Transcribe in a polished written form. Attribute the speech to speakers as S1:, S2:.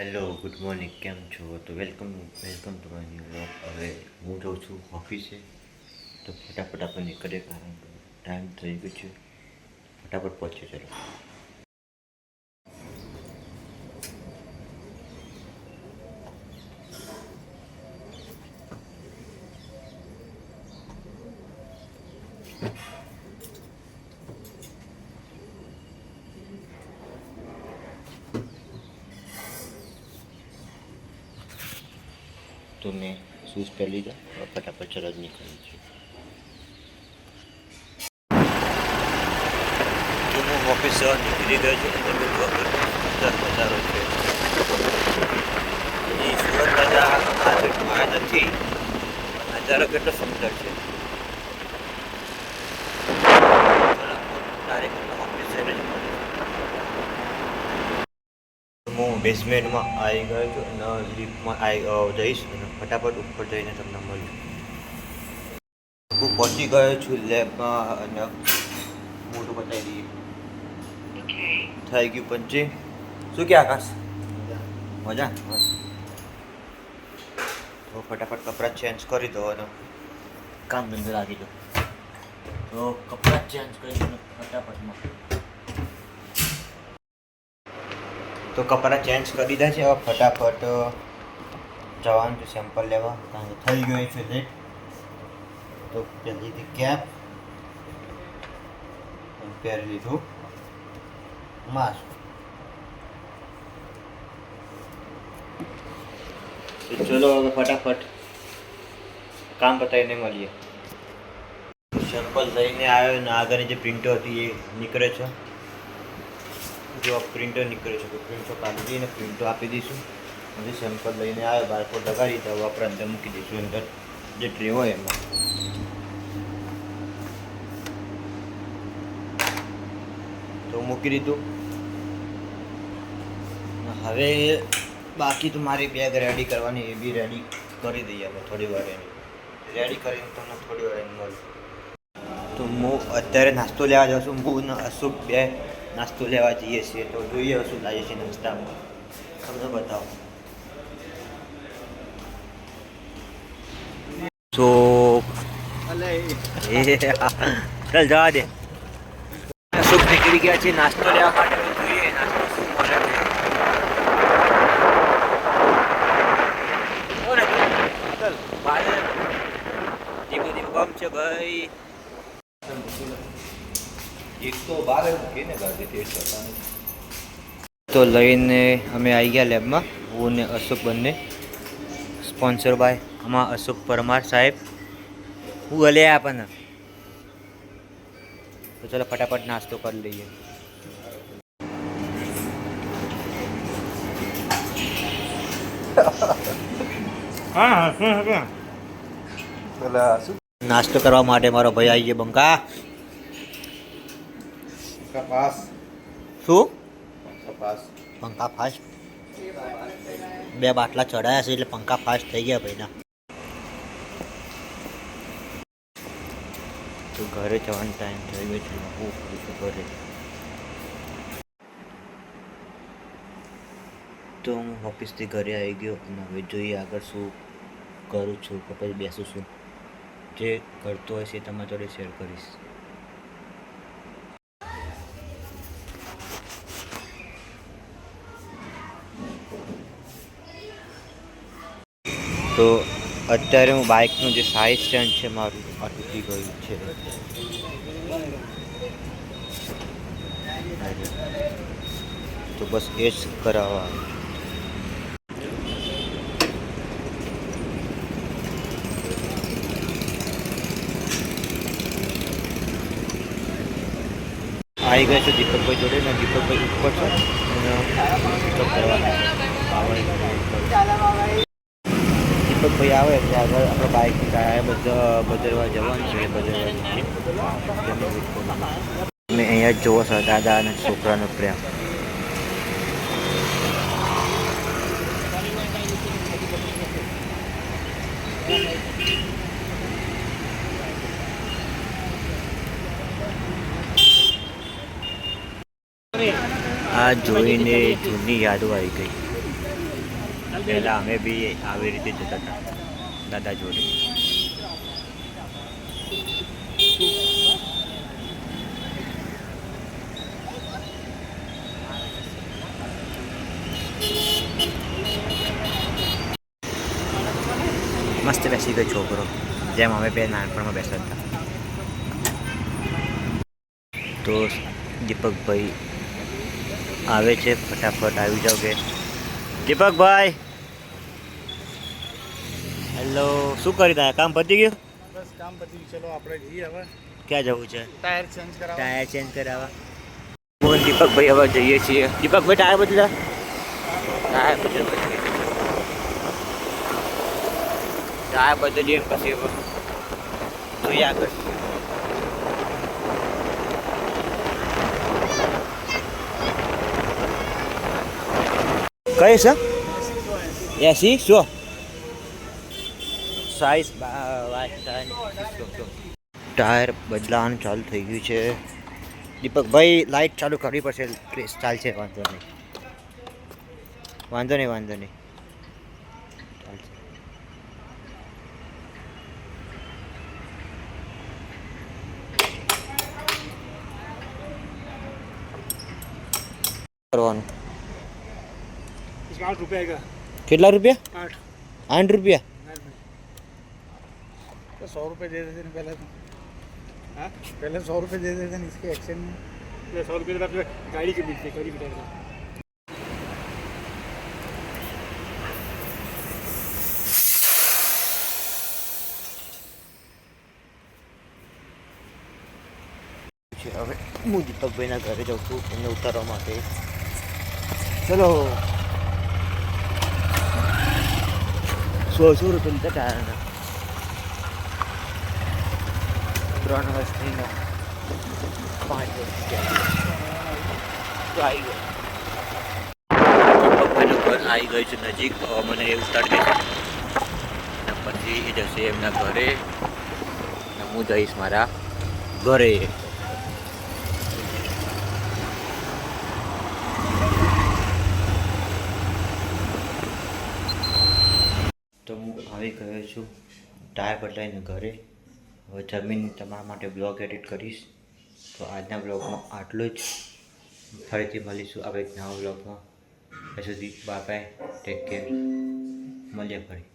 S1: Hello good morning, કેમ છો? તો welcome to my new vlog. હવે હું જાઉં છું ઓફિસે, તો ફટાફટ આપણે નીકળીએ કારણ કે ટાઈમ થઈ ગયો છે. ફટાફટ પહોંચીએ ચલો. તો મેં શૂઝ પહેરી લીધા, હવે ફટાફટ ચલો જ નીકળીએ છીએ. તો હું ઓફિસ નીકળી ગયો છું. તમે જો સુંદર નજારો છે. હજી સુરત દાદા માર્કેટમાં નથી, નજારો કેટલો સુંદર છે. ડાયરેક્ટ ઓફિસ જ હું બેઝમેન્ટમાં આવી ગયો છું અને લિફ્ટમાં જઈશ અને ફટાફટ ઉપર જઈને તમને મળ્યું. હું પહોંચી ગયો છું લેબમાં અને મોટું બતાવી દઈએ. થઈ ગયું પંચિંગ. શું કે આકાશ? મજા. તો ફટાફટ કપડાં ચેન્જ કરી દો અને કામ ધંધો લાગી દો. તો કપડાં ચેન્જ કરી દો ફટાફટમાં. તો કપડાં ચેન્જ કરી દીધા છે. હવે ફટાફટ જવાનું છે સેમ્પલ લેવા કારણ કે થઈ ગયું છે લેટ. તો જલ્દીથી કેપ પહેરી લીધું, માસ્ક. તો ચલો હવે ફટાફટ કામ પતાવીને મળીએ. સેમ્પલ લઈને આવ્યો ને આગળની જે પ્રિન્ટો હતી એ નીકળે છે. જો પ્રિન્ટર નીકળે છે તો પ્રિન્ટો કાઢી દઈને પ્રિન્ટો આપી દઈશું. પછી સેમ્પલ લઈને આવ્યો, બારકોડ લગાડી તો આપણે અંદર મૂકી દઈશું, અંદર જે ટ્રે હોય એમાં. તો મૂકી દીધું. હવે બાકી તો મારી બેગ રેડી કરવાની, એ બી રેડી કરી દઈએ આપણે થોડી વાર. એની રેડી કરીને તમને થોડી વાર એને મળું. તો હું અત્યારે નાસ્તો લેવા જાઉં છું. હું ને અશુક બે નાસ્તો લેવા જઈએ છીએ. તો જોઈએ શું લાવીએ છીએ નાસ્તામાં, તમને બતાવો. તો ચાલ જવા દે. અશુક નીકળી ગયા છે નાસ્તો લેવા માટે. જોઈએ નાસ્તો શું મળે છે. ધીમું ધીમું બમ છે ભાઈ.
S2: એક તો બાર મૂકીને ગાડી ટેસ્ટ કરવાની.
S1: તો લઈને અમે આવી ગયા લેબમાં, હું ને અશુક બંને. સ્પોન્સર બાય આમાં અશુક પરમાર સાહેબ. હું ગલે આપણને. તો ચાલો ફટાફટ નાસ્તો કરી લઈએ. નાસ્તો કરવા માટે મારો ભાઈ આવી ગયો. બંકા
S2: પાસ
S1: શું
S2: પાસ
S1: પંખા ફાસ્ટ. બે બાટલા ચડાયા છે એટલે પંખા ફાસ્ટ થઈ ગયા ભાઈના. તો ઘરે જવાનો ટાઈમ થઈ ગયો છે. હું કરીશું ઘરે. તો હું ઓફિસથી ઘરે આવી ગયો અને હવે જોઈએ આગળ શું કરું છું કે પછી બેસું છું. જે કરતો હોય છે તમારા જોડે શેર કરીશ. તો અત્યારે હું બાઇકનું જે સાઇડ સ્ટેન્ડ છે મારું આ તૂટી ગયું છે. તો બસ એ જ કરાવવા. આવી ગયા છે દીપકભાઈ જોડે ને દીપકભાઈ ઉપર છે દીપકભાઈ આવે એટલે આગળ આપણે બાઇક ટાયર બદલવા જવાનું છે. તમે અહીંયા જ જોવો છો દાદા અને છોકરાનો પ્રેમ. આ જોઈને જૂની યાદો આવી ગઈ. પહેલાં અમે બી આવી રીતે જતા હતા દાદા જોડે. મસ્ત બેસી ગયો છોકરો, જેમ અમે બે નાનપણમાં બેસતા હતા. તો દીપકભાઈ આવે છે, ફટાફટ આવી જાઓ કે. દીપકભાઈ હેલો, શું કરી રહ્યા? કામ પતી ગયું?
S3: બસ કામ પતી ગયું. ચલો આપણે જઈએ હવે.
S1: ક્યાં જવું છે?
S3: ટાયર ચેન્જ કરાવવા.
S1: ટાયર ચેન્જ કરાવવા. હું દીપકભાઈ હવે જઈએ છીએ. દીપકભાઈ ટાયર બદલા. ટાયર બદલીએ પછી જોઈએ આગળ. કઈ છે? 80 100 સાઈઝ ટાયર બદલાવાનું ચાલુ થઈ ગયું છે. દીપકભાઈ લાઈટ ચાલુ કરવી પડશે. પ્રેસ ચાલશે, વાંધો નહીં. ચાલશે. કરવાનું.
S3: इसका 8 रुपये आएगा.
S1: કેટલા રૂપિયા?
S3: 8.
S1: 8 રૂપિયા.
S3: तो 100 रुपये दे देते हैं पहले तो. हाँ, पहले 100 रुपये दे देते हैं इसके एक्सचेंज में. 100 रुपये तो आपको गाड़ी के मिलते, गाड़ी बिठाएगा.
S1: હવે હું દીપકભાઈના ઘરે જાઉં છું એમને ઉતારવા માટે. ચલો. 100 રૂપિયા લીધા ટાયરના. 3 વર્ષ થઈને 5 વર્ષ તો આવી ગયો. દીપકભાઈનું ઘર આવી ગયું છે નજીક. મને એ ઉતારી દેશે અને પછી એ જશે એમના ઘરે અને હું જઈશ મારા ઘરે. તો હું આવી ગયો છું ટાયર બદલાઈને ઘરે. હવે જમીન તમારા માટે બ્લોગ એડિટ કરીશ. તો આજના બ્લોગમાં આટલું જ. ફરીથી મળીશું આપણે એક નવા બ્લોગમાં. ત્યાં સુધી બાય બાય, ટેક કેર, મળીએ ફરી.